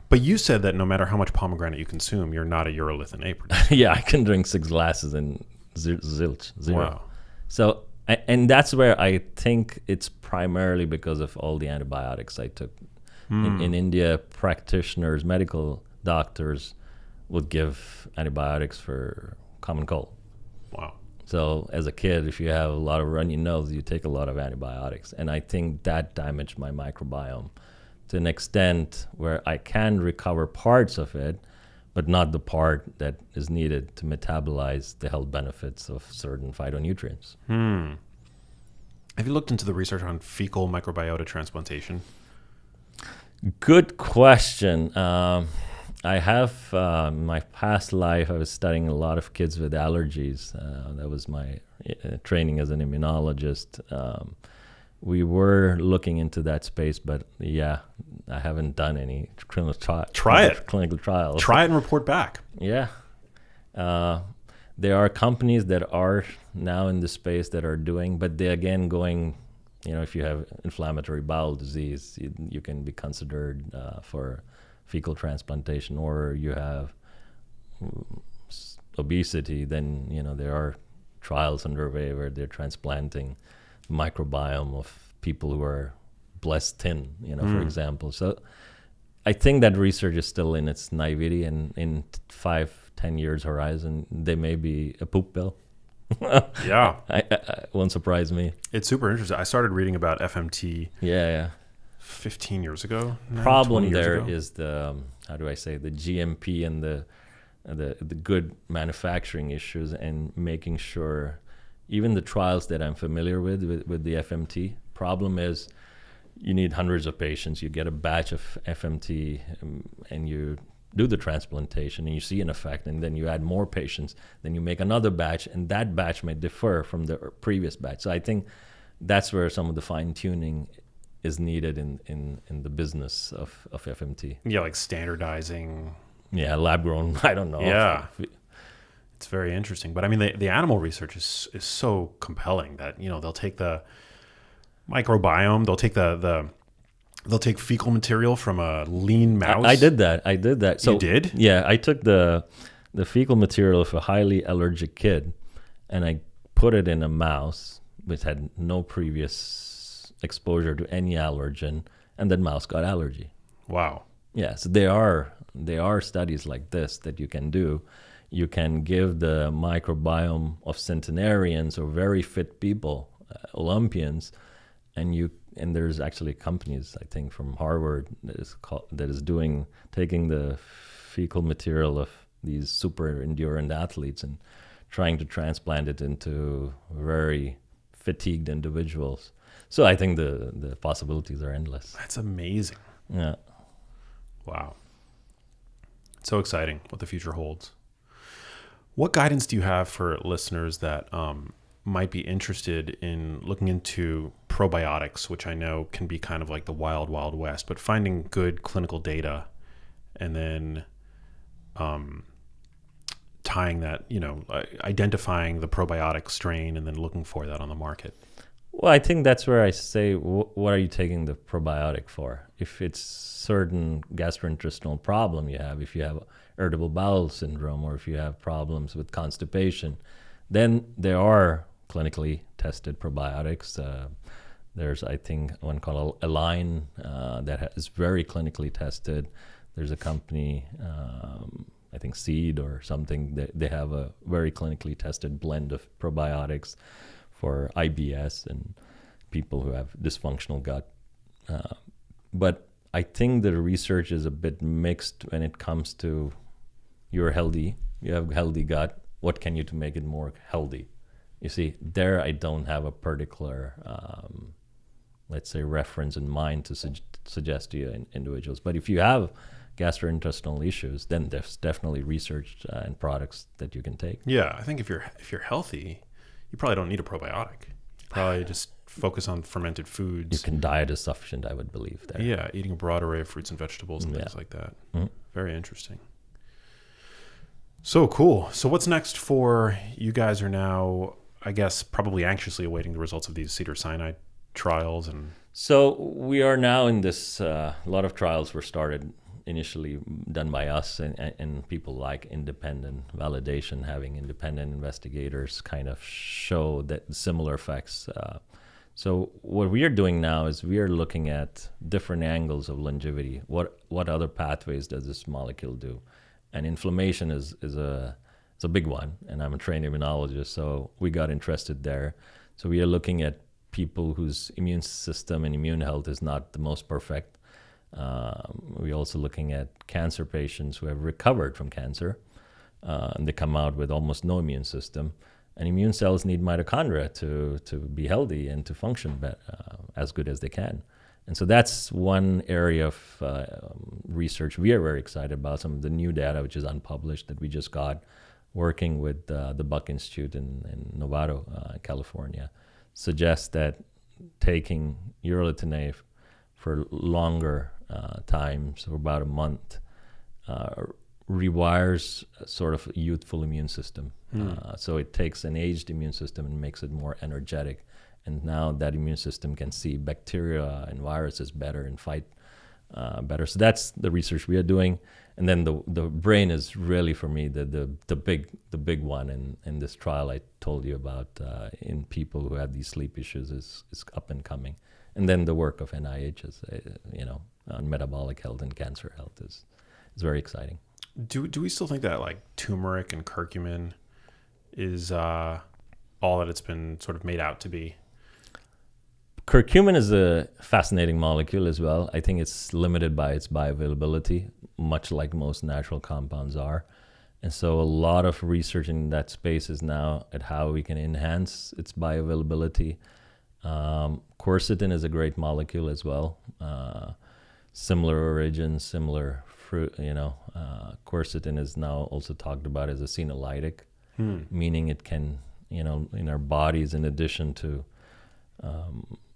But you said that no matter how much pomegranate you consume, you're not a Urolithin A producer. Yeah, I can drink 6 glasses and zilch, zero. Wow. So, and that's where I think it's primarily because of all the antibiotics I took. In India, practitioners, medical doctors would give antibiotics for common cold. Wow. So as a kid, if you have a lot of runny nose, you take a lot of antibiotics. And I think that damaged my microbiome to an extent where I can recover parts of it, but not the part that is needed to metabolize the health benefits of certain phytonutrients. Have you looked into the research on fecal microbiota transplantation? Good question. I have, in my past life, I was studying a lot of kids with allergies. That was my training as an immunologist. We were looking into that space, but yeah, I haven't done any clinical trials. Try it and report back. Yeah. There are companies that are now in the space that are doing, but they're again going, you know, if you have inflammatory bowel disease, you can be considered for fecal transplantation, or you have obesity, then, you know, there are trials underway where they're transplanting microbiome of people who are blessed thin, you know, for example. So I think that research is still in its naivety, and in 5-10 years horizon, they may be a poop pill. Yeah. I won't surprise me. It's super interesting. I started reading about FMT Yeah. 15 years ago. Now, 20 Problem years there ago. is the how do I say, the GMP and the good manufacturing issues, and making sure even the trials that I'm familiar with the FMT. Problem is you need hundreds of patients. You get a batch of FMT, and you do the transplantation and you see an effect, and then you add more patients, then you make another batch, and that batch may differ from the previous batch. So I think that's where some of the fine tuning is needed in the business of FMT. Yeah, like standardizing. Yeah, lab grown. I don't know. Yeah. It's very interesting. But I mean, the animal research is so compelling that, they'll take the microbiome, they'll take fecal material from a lean mouse. I did that. So, you did? Yeah, I took the fecal material of a highly allergic kid, and I put it in a mouse which had no previous exposure to any allergen, and that mouse got allergy. Wow. Yeah, so there are studies like this that you can do. You can give the microbiome of centenarians or very fit people, Olympians, and there's actually companies, I think, from Harvard that is taking the fecal material of these super endurance athletes and trying to transplant it into very fatigued individuals. So I think the possibilities are endless. That's amazing. Yeah. Wow. So exciting what the future holds. What guidance do you have for listeners that might be interested in looking into probiotics, which I know can be kind of like the wild, wild west, but finding good clinical data and then tying that, identifying the probiotic strain and then looking for that on the market? Well, I think that's where I say, what are you taking the probiotic for? If it's certain gastrointestinal problem you have, if you have irritable bowel syndrome, or if you have problems with constipation, then there are clinically tested probiotics. There's, I think, one called Align that is very clinically tested. There's a company, I think Seed or something, they have a very clinically tested blend of probiotics for IBS and people who have dysfunctional gut. But I think the research is a bit mixed when it comes to you're healthy, you have healthy gut, what can you do to make it more healthy? You see, there I don't have a particular, let's say, reference in mind to suggest to you individuals. But if you have gastrointestinal issues, then there's definitely research and products that you can take. Yeah, I think if you're healthy, you probably don't need a probiotic. You probably just focus on fermented foods. You can diet is sufficient, I would believe. There. Yeah, eating a broad array of fruits and vegetables and things like that. Mm-hmm. Very interesting. So cool. So what's next for you guys? Are now, I guess, probably anxiously awaiting the results of these cedar cyanide trials. And so we are now in this, a lot of trials were started initially done by us, and people like independent validation, having independent investigators kind of show that similar effects. So what we are doing now is we are looking at different angles of longevity. What other pathways does this molecule do? And inflammation is a big one, and I'm a trained immunologist, so we got interested there. So we are looking at people whose immune system and immune health is not the most perfect. We're also looking at cancer patients who have recovered from cancer, and they come out with almost no immune system. And immune cells need mitochondria to be healthy and to function as good as they can. And so that's one area of research we are very excited about. Some of the new data, which is unpublished, that we just got working with the Buck Institute in Novato, California, suggests that taking Urolithin A for longer times, for about a month, rewires sort of a youthful immune system. So it takes an aged immune system and makes it more energetic. And now that immune system can see bacteria and viruses better and fight better. So that's the research we are doing. And then the brain is really, for me, the big one. And this trial I told you about in people who have these sleep issues is up and coming. And then the work of NIH is, on metabolic health and cancer health is very exciting. Do we still think that like turmeric and curcumin is all that it's been sort of made out to be? Curcumin is a fascinating molecule as well. I think it's limited by its bioavailability, much like most natural compounds are. And so a lot of research in that space is now at how we can enhance its bioavailability. Quercetin is a great molecule as well. Similar origin, similar fruit, quercetin is now also talked about as a senolytic, meaning it can, in our bodies, in addition to,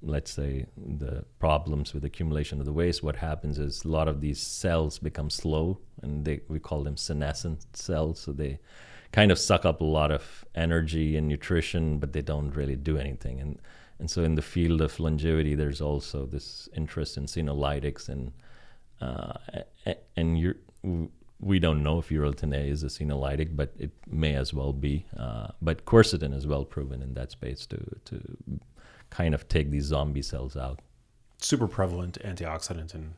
let's say, the problems with accumulation of the waste, what happens is a lot of these cells become slow, and we call them senescent cells. So they kind of suck up a lot of energy and nutrition, but they don't really do anything. And so in the field of longevity, there's also this interest in senolytics, and we don't know if Urolithin A is a senolytic, but it may as well be. But quercetin is well proven in that space to kind of take these zombie cells out. Super prevalent antioxidant in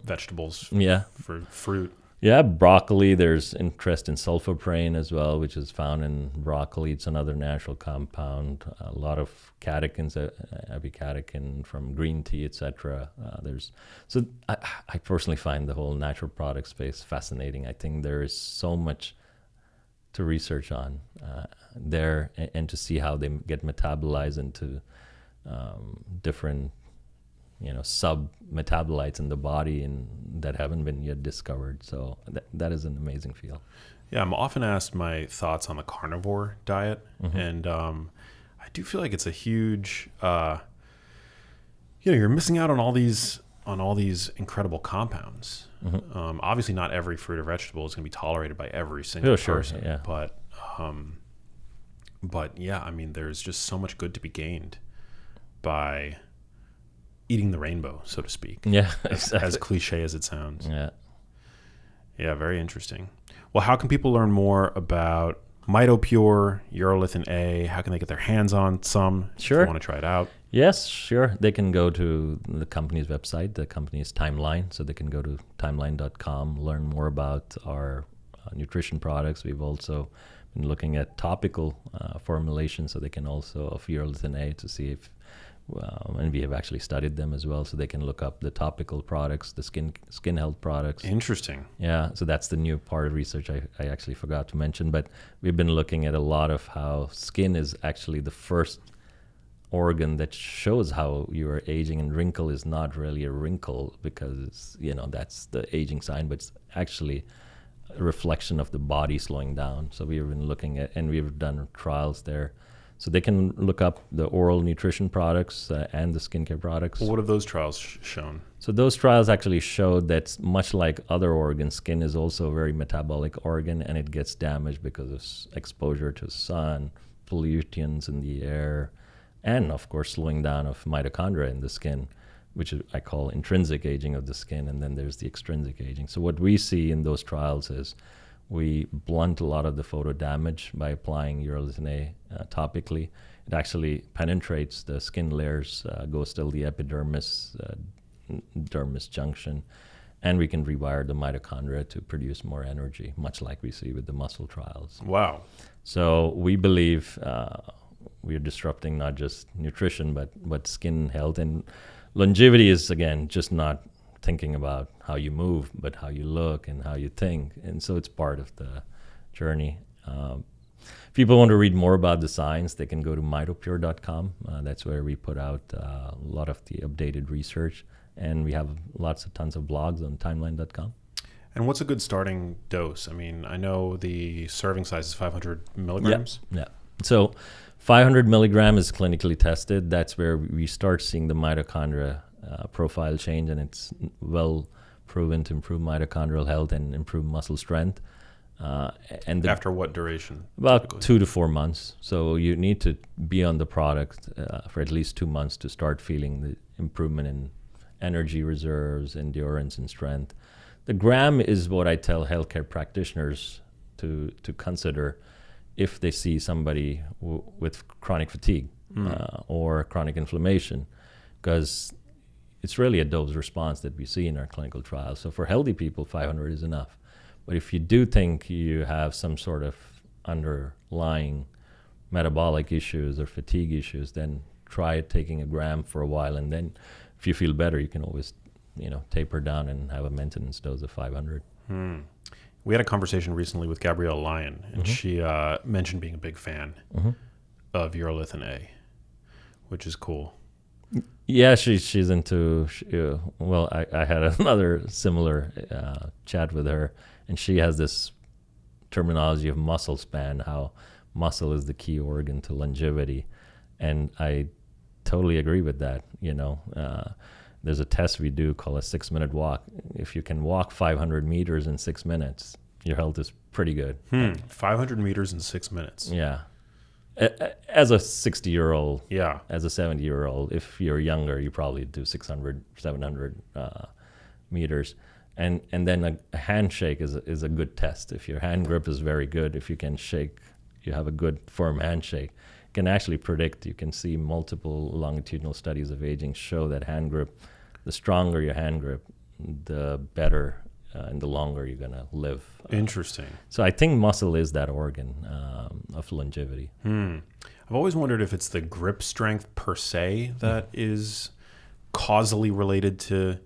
vegetables. Yeah. For fruit. Yeah, broccoli, there's interest in sulforaphane as well, which is found in broccoli. It's another natural compound. A lot of catechins, epicatechin from green tea, etc. So I personally find the whole natural product space fascinating. I think there is so much to research on there, and to see how they get metabolized into different sub-metabolites in the body and that haven't been yet discovered. So that is an amazing field. Yeah, I'm often asked my thoughts on the carnivore diet, and I do feel like it's a huge, you're missing out on all these incredible compounds. Obviously, not every fruit or vegetable is going to be tolerated by every single person, yeah. But yeah, I mean, there's just so much good to be gained by eating the rainbow, so to speak. Yeah, exactly. As cliche as it sounds. Yeah, very interesting. Well, how can people learn more about Mitopure, Urolithin A? How can they get their hands on some? Sure. If they want to try it out. Yes, sure. They can go to the company's website. The company is Timeline, so they can go to timeline.com, learn more about our nutrition products. We've also been looking at topical formulations, so they can also of Urolithin A to see if, and we have actually studied them as well, so they can look up the topical products, the skin health products. Interesting. Yeah, so that's the new part of research I actually forgot to mention, but we've been looking at a lot of how skin is actually the first organ that shows how you are aging, and wrinkle is not really a wrinkle because that's the aging sign, but it's actually a reflection of the body slowing down. So we've been looking at, and we've done trials there. So they can look up the oral nutrition products and the skincare products. Well, what have those trials shown? So those trials actually showed that much like other organs, skin is also a very metabolic organ, and it gets damaged because of exposure to sun, pollutants in the air, and of course slowing down of mitochondria in the skin, which I call intrinsic aging of the skin, and then there's the extrinsic aging. So what we see in those trials is we blunt a lot of the photo damage by applying Urolithin A topically. It actually penetrates the skin layers, goes till the epidermis, dermis junction, and we can rewire the mitochondria to produce more energy, much like we see with the muscle trials. Wow. So we believe we are disrupting not just nutrition, but skin health. And longevity is, again, just not thinking about how you move, but how you look and how you think. And so it's part of the journey. If people want to read more about the science, they can go to mitopure.com. That's where we put out a lot of the updated research. And we have tons of blogs on timeline.com. And what's a good starting dose? I mean, I know the serving size is 500 milligrams. Yeah. So 500 milligram is clinically tested. That's where we start seeing the mitochondria profile change, and it's well proven to improve mitochondrial health and improve muscle strength. And after what duration? About typically? 2 to 4 months. So you need to be on the product for at least 2 months to start feeling the improvement in energy reserves, endurance, and strength. The gram is what I tell healthcare practitioners to consider if they see somebody with chronic fatigue or chronic inflammation, because it's really a dose response that we see in our clinical trials. So for healthy people, 500 is enough. But if you do think you have some sort of underlying metabolic issues or fatigue issues, then try taking a gram for a while, and then if you feel better, you can always, taper down and have a maintenance dose of 500. We had a conversation recently with Gabrielle Lyon, and she mentioned being a big fan of Urolithin A, which is cool. Yeah, she's into. I had another similar chat with her, and she has this terminology of muscle span, how muscle is the key organ to longevity, and I totally agree with that. There's a test we do called a 6-minute walk. If you can walk 500 meters in 6 minutes, your health is pretty good. 500 meters in 6 minutes. Yeah. As a 60-year-old, yeah. As a 70-year-old, if you're younger, you probably do 600, 700 meters. And then a handshake is a good test. If your hand grip is very good, if you can shake, you have a good firm handshake, you can actually predict. You can see multiple longitudinal studies of aging show that hand grip, the stronger your hand grip, the better and the longer you're going to live. Interesting. So I think muscle is that organ of longevity. I've always wondered if it's the grip strength per se that is causally related to,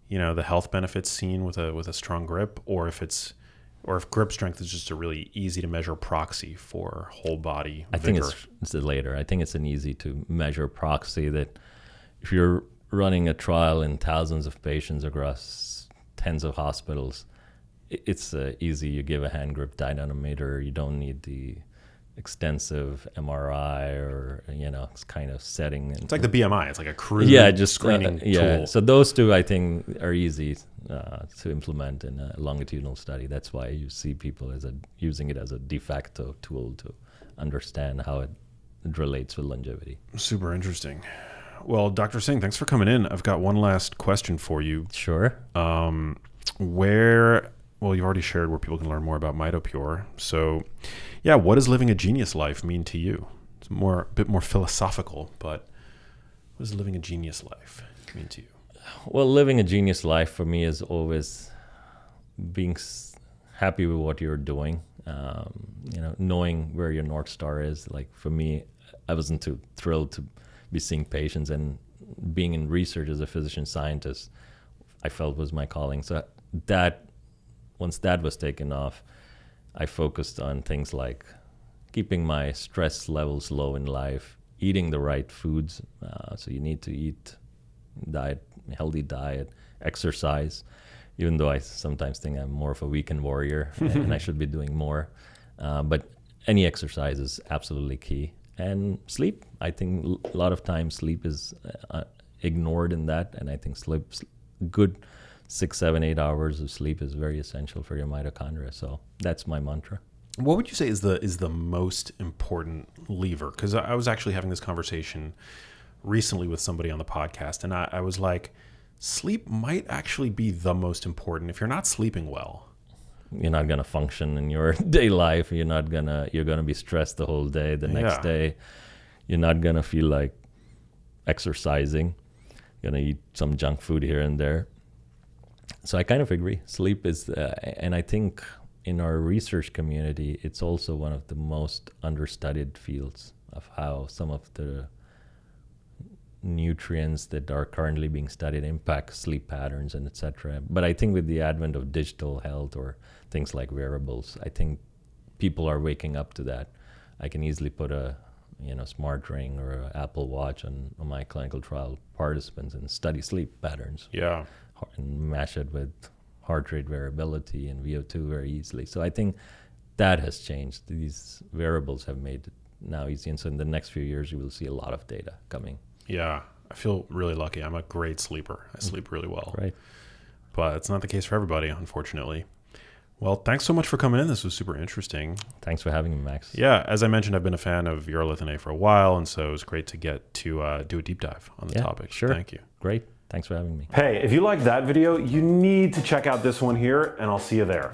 the health benefits seen with a strong grip, or if grip strength is just a really easy to measure proxy for whole body vigor. I think it's the later. I think it's an easy to measure proxy that if you're running a trial in thousands of patients across tens of hospitals, it's easy. You give a hand grip dynamometer. You don't need the extensive MRI or it's kind of setting. It's like the BMI. It's like a crude screening tool. So those two I think are easy to implement in a longitudinal study. That's why you see people using it as a de facto tool to understand how it relates with longevity. Super interesting. Well, Dr. Singh, thanks for coming in. I've got one last question for you. Sure. You've already shared where people can learn more about Mitopure. So, yeah, what does living a genius life mean to you? It's a bit more philosophical, but what does living a genius life mean to you? Well, living a genius life for me is always being happy with what you're doing, knowing where your North Star is. Like for me, I wasn't too thrilled to be seeing patients, and being in research as a physician scientist, I felt was my calling. So once that was taken off, I focused on things like keeping my stress levels low in life, eating the right foods. So you need to eat healthy diet, exercise, even though I sometimes think I'm more of a weekend warrior and I should be doing more. But any exercise is absolutely key. And sleep, I think a lot of times sleep is ignored in that, and I think good 6, 7, 8 hours of sleep is very essential for your mitochondria. So that's my mantra. What would you say is the most important lever? Because I was actually having this conversation recently with somebody on the podcast, and I was like, sleep might actually be the most important. If you're not sleeping well, you're not gonna function in your day life. You're gonna be stressed the whole day. The next day, you're not gonna feel like exercising. You're gonna eat some junk food here and there. So I kind of agree. Sleep is, and I think in our research community, it's also one of the most understudied fields of how some of the nutrients that are currently being studied impact sleep patterns and etc. But I think with the advent of digital health or things like wearables, I think people are waking up to that. I can easily put a smart ring or an Apple Watch on my clinical trial participants and study sleep patterns. Yeah. And match it with heart rate variability and VO2 very easily. So I think that has changed. These wearables have made it now easy. And so in the next few years, you will see a lot of data coming. Yeah, I feel really lucky. I'm a great sleeper. I sleep really well. Right. But it's not the case for everybody, unfortunately. Well, thanks so much for coming in. This was super interesting. Thanks for having me, Max. Yeah, as I mentioned, I've been a fan of Urolithin A for a while, and so it was great to get to do a deep dive on the topic. Sure. Thank you. Great. Thanks for having me. Hey, if you liked that video, you need to check out this one here, and I'll see you there.